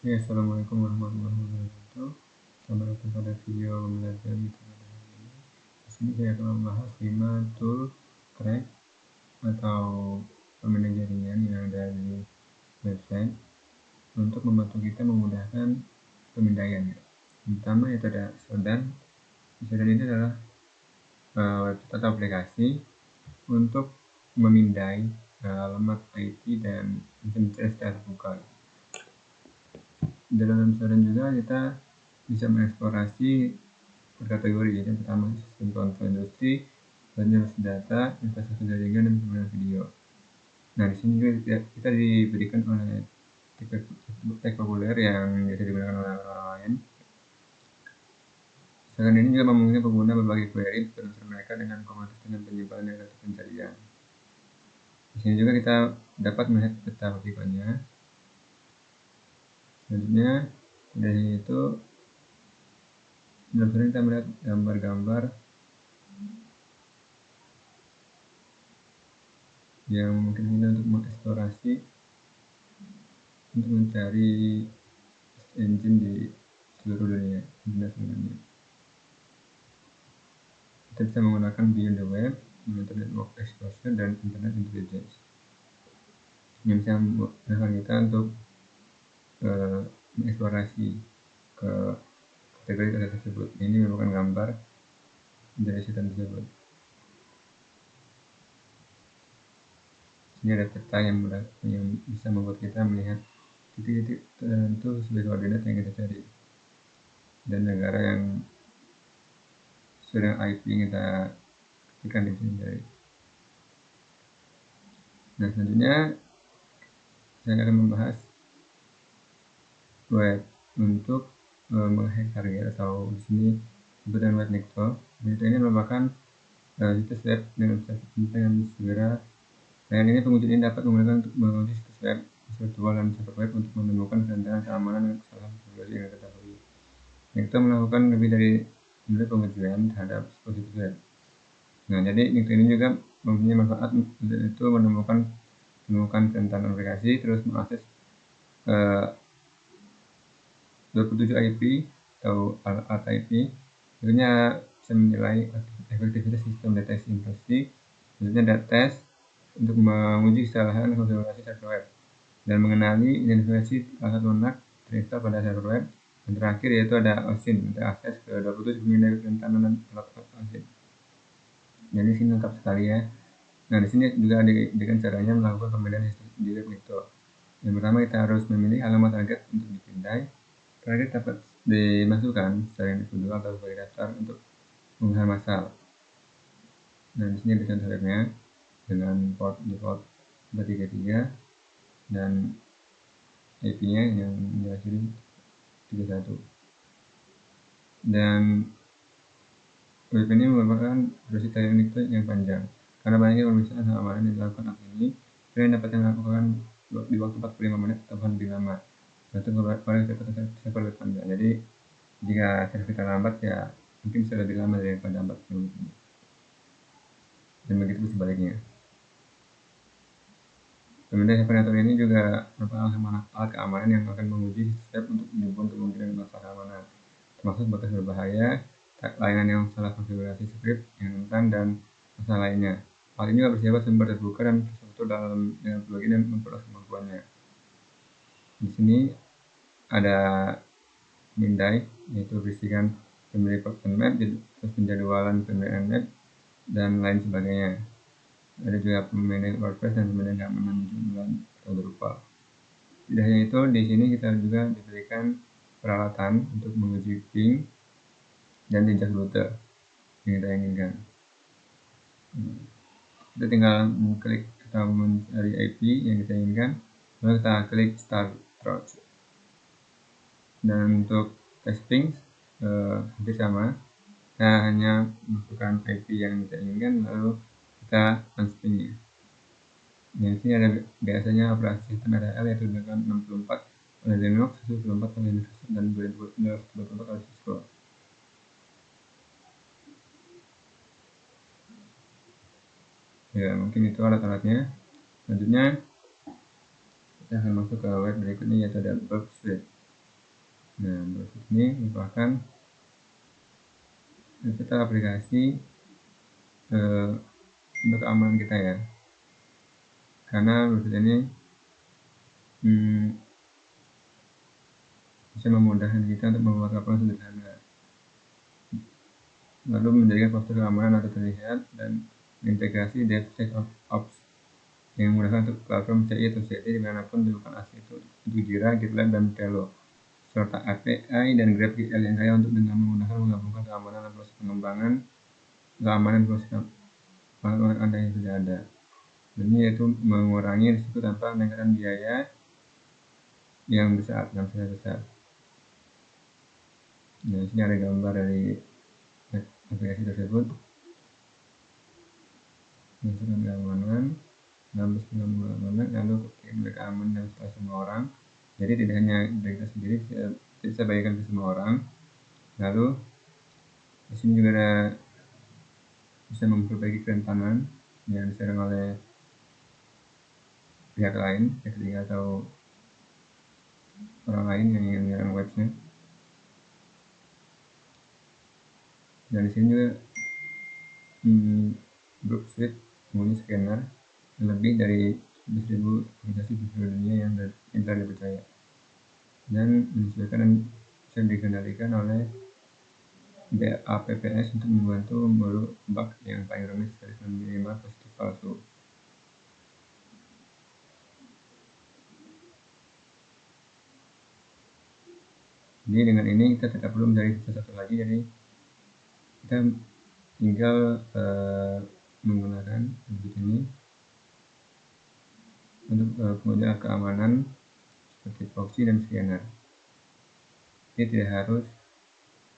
Ya, Assalamualaikum warahmatullahi wabarakatuh. Selamat datang pada video belajar kita pada hari ini. Di sini saya akan membahas 5 tool crack atau pemindai jaringan yang ada di website untuk membantu kita memudahkan pemindaian. Yang pertama yaitu ada Shodan. Shodan ini adalah website atau aplikasi untuk memindai alamat IP dan internet secara terbuka. Dalam Shodan juga kita bisa mengeksplorasi per kategori, yaitu yang pertama sistem kontrol industri, selanjutnya data, infrastruktur jaringan, dan penggunaan video. Nah, di sini juga kita diberikan oleh tag populer yang biasa digunakan oleh orang lain. Misalkan ini juga memungkinkan pengguna berbagai query berdasar mereka dengan komunitas dengan penyimpanan data pencarian. Di sini juga kita dapat melihat peta vertikalnya. Selanjutnya dari itu dalam sini kita melihat gambar-gambar yang memungkinkan kita untuk mengeksplorasi untuk mencari engine di seluruh dunia. Kita bisa menggunakan Beyond the Web, Internet Network Explosion, dan Internet Intelligence yang bisa memudahkan kita untuk mengeksplorasi ke kategori data tersebut. Ini merupakan gambar dari sistem tersebut. Ini ada peta yang bisa membuat kita melihat titik-titik tertentu sebagai koordinat yang kita cari dan negara yang sedang IP yang kita ketikkan di sini dari. Nah, selanjutnya saya akan membahas web untuk menghack target atau di sini disebut dengan web Nikto. Nikto ini merupakan situs web dengan segera. Dan ini pengunjung ini dapat menggunakan untuk mengunjungi situs web virtual dan server web untuk menemukan kerendahan keamanan dan kesalahan konfigurasi yang diketahui. Nikto melakukan lebih dari 9 pengujian terhadap situs web. Nah, jadi Nikto ini juga mempunyai manfaat yaitu menemukan kerentanan aplikasi, terus mengakses 27 IP atau alt IP. Tentunya bisa menilai efektivitas sistem deteksi intrusi. Selanjutnya ada tes untuk menguji kesalahan konfigurasi server web dan mengenali identifikasi alat lunak terinstall pada server web. Dan terakhir yaitu ada OSINT untuk akses ke 27 pemindai kerentanan dan alat OSINT. Jadi sini lengkap sekali ya. Nah, di sini juga diberikan caranya melakukan pemindaian di web Nikto. Yang pertama kita harus memilih alamat target untuk dipindai. Target dapat dimasukkan secara individual atau sebagai daftar untuk penggunaan massal. Nah, di sini ada contoh webnya dengan port default 433 dan IP-nya yang diakhiri 31. Dan web ini merupakan durasi target Nikto yang panjang karena banyaknya pemeriksaan keamanan yang dilakukan app ini. Kalian dapat melakukan di waktu 45 menit atau lebih lama. Itu kalau server web Anda. Jadi jika server kita lambat ya mungkin bisa lebih lama daripada 40 menit. Dan begitu sebaliknya. Pemindai separator ini juga merupakan alat keamanan yang akan menguji step untuk menyumbang kemungkinan masalah keamanan, termasuk batas berbahaya, layanan yang salah konfigurasi script yang rentan, dan masalah lainnya. Hal ini juga bersifat sumber terbuka dan terstruktur dengan plugin dan memperluas kemampuannya. Di sini ada pemindai, yaitu berisikan pemindai person map, terus penjadwalan pemindaian map, dan lain sebagainya. Ada juga pemindai WordPress dan pemindai keamanan jumlah atau berupa. Tidak hanya itu, di sini kita juga diberikan peralatan untuk menguji ping dan jejak rute yang kita inginkan. Kita tinggal mengklik atau mencari IP yang kita inginkan, lalu kita klik Start Route. Dan untuk testing hampir sama, kita hanya masukkan IP yang kita inginkan, lalu kita unsping-nya. Nah, di sini ada biasanya operasi sistem RHEL yaitu dengan 64 oleh Linux, 64 oleh Linux, dan 224 oleh Cisco. Ya, mungkin itu alat-alatnya. Selanjutnya kita akan masuk ke web berikutnya yaitu ada Burp Suite. Nah, Browser ini merupakan fitur aplikasi untuk keamanan kita ya, karena Browser ini bisa memudahkan kita untuk membuat laporan sederhana, lalu menjadikan postur keamanan atau terlihat, dan integrasi DevSecOps yang memudahkan untuk platform CI atau CD dimanapun dilakukan asli itu untuk Jira, GitLab, dan Trello, serta API dan GraphQL yang kaya untuk dengan menggunakan menggabungkan keamanan dan proses pengembangan keamanan proses keamanan Anda yang sudah ada. Ini yaitu mengurangi risiko tanpa meningkatkan biaya yang besar, yang sangat besar. Nah, di sini ada gambar dari aplikasi tersebut. Menunjukkan keamanan, lalu keamanan, lalu mereka aman dan setelah semua orang. Jadi tidak hanya dari kita sendiri, bisa bagikan ke semua orang. Lalu di sini juga ada bisa memperbaiki kerentanan yang diserang oleh pihak lain, pihak ketiga atau orang lain yang ingin menyerang website. Dan di sini juga Group Suite mempunyai scanner lebih dari 11.000 organisasi di seluruh dunia yang telah dipercaya dan menyesuaikan dan bisa dikendalikan oleh BAPPS untuk membantu memburu bug yang paling rumit sekali minimal positif palsu. Jadi dengan ini kita tidak perlu mencari sesuatu lagi, jadi kita tinggal menggunakan widget ini untuk pengujian keamanan seperti proxy dan scanner. Jadi tidak harus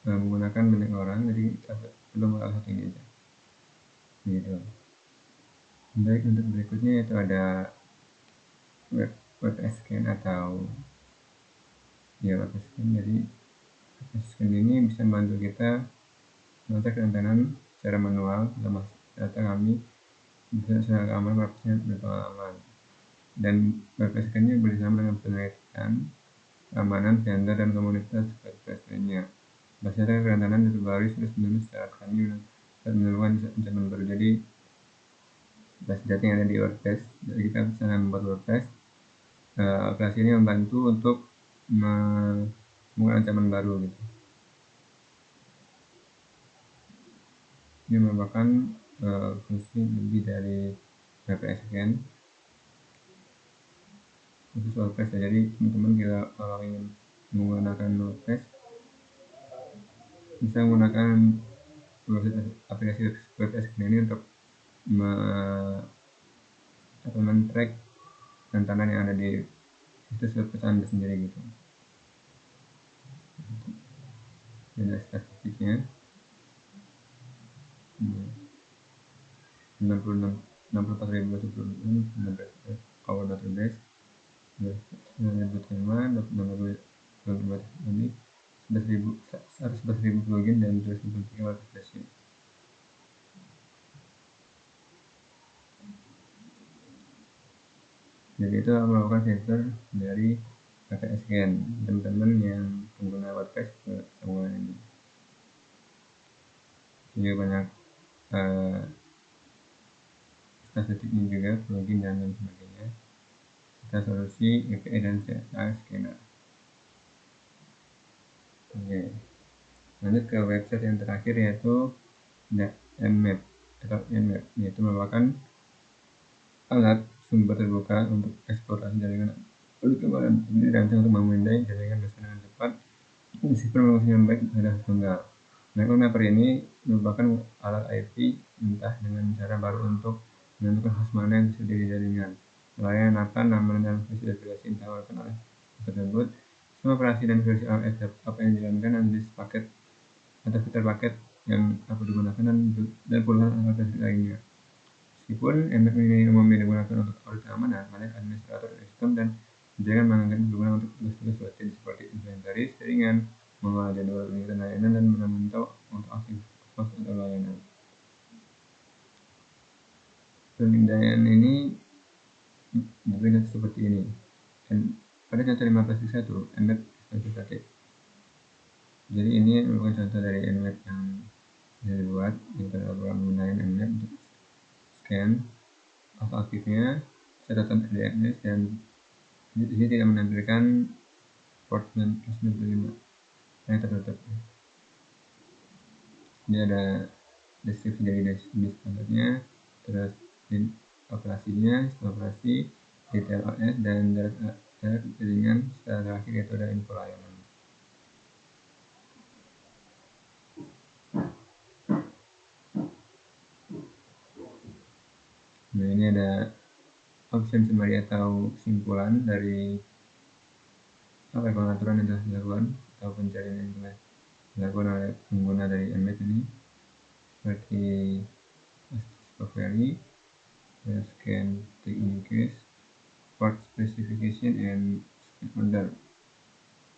menggunakan banyak orang, jadi kita perlu mengolah satu ini aja. Gitu. Baik, untuk berikutnya itu ada WebS Scan atau WebS Scan. Jadi WebS Scan ini bisa membantu kita mengecek kerentanan secara manual. Data kami bisa secara keamanan website berpengalaman. Dan WebS Scan ini bersama dengan penelitian keamanan vendor dan komunitas WordPress lainnya. Berdasarkan kerentanan terbaru terus menerus saat kami menemukan ancaman baru. Jadi data yang ada di WordPress, jadi kita bisa membuat WordPress. Aplikasi ini membantu untuk menemukan ancaman baru gitu. Ini merupakan fungsi lebih dari WPS Scan khusus WordPress ya. Jadi teman-teman kalau ingin menggunakan WordPress bisa menggunakan aplikasi WordPress Scan ini untuk men-track kerentanan yang ada di situs WordPress Anda sendiri gitu. Ini statistiknya 64.000 our database 11.000 plugin dan 293 aplikasi. Jadi itu merupakan fitur dari WPS Scan. Teman-teman yang pengguna WordPress semua ini. Ini banyak statistiknya juga, plugin dan lain sebagainya. Kita solusi API dan CSS Scanner. Oke. Lanjut ke website yang terakhir yaitu Nmap. Nmap yaitu merupakan alat sumber terbuka untuk eksplorasi jaringan keamanan. Ini dirancang untuk memindai jaringan besar dengan cepat meskipun fungsinya baik pada tunggal. Nmapper ini merupakan alat IP entah dengan cara baru untuk menentukan host mana yang tersedia di jaringan, layanan apa, nama dan versi aplikasi yang ditawarkan oleh tersebut, semua operasi dan versi OS apa yang dijalankan, analisis paket atau fitur paket yang dapat digunakan dan puluhan aplikasi lainnya. Meskipun Nmap ini umumnya digunakan untuk audit keamanan, banyak administrator sistem dan jaringan menganggap digunakan untuk tugas-tugas rutin seperti inventaris, jaringan, mengolah jadwal peningkatan layanan, dan memantau untuk aktif host atau layanan. Pemindaian ini diberikan seperti ini. Dan pada contoh 15.1, Nmap static. Jadi ini merupakan contoh dari Nmap yang dibuat kita menggunakan Nmap untuk scan aktifnya catatan DNS, dan di sini tidak menampilkan port 95 yang tertutup. Ini ada deskripsi dari disk standarnya, terus operasinya, sistem operasi, detail OS, dan jarak jaringan secara terakhir yaitu ada info layanan. Nah, ini ada option summary atau kesimpulan dari apa pengaturan yang telah dilakukan atau pencarian yang telah dilakukan oleh pengguna dari Nmap ini, seperti discovery, scan techniques, port specification, and scan order,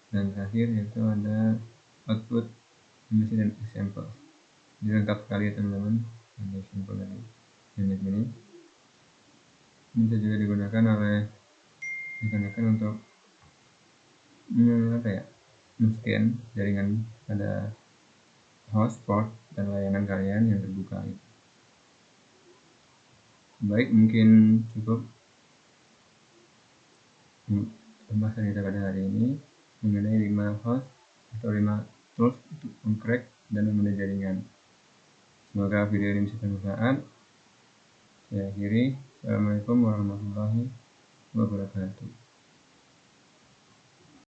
dan terakhir yaitu ada output message dan example. Jadi lengkap sekali ya teman-teman untuk sampel dari Nmap ini. Ini bisa juga digunakan oleh rekan-rekan untuk men-scan jaringan pada host, port, dan layanan kalian yang terbuka. Baik, mungkin cukup pembahasan kita pada hari ini mengenai 5 host atau 5 tools untuk mengcrack dan memanage jaringan. Semoga video ini bisa bermanfaat. Saya akhiri. Assalamualaikum warahmatullahi wabarakatuh.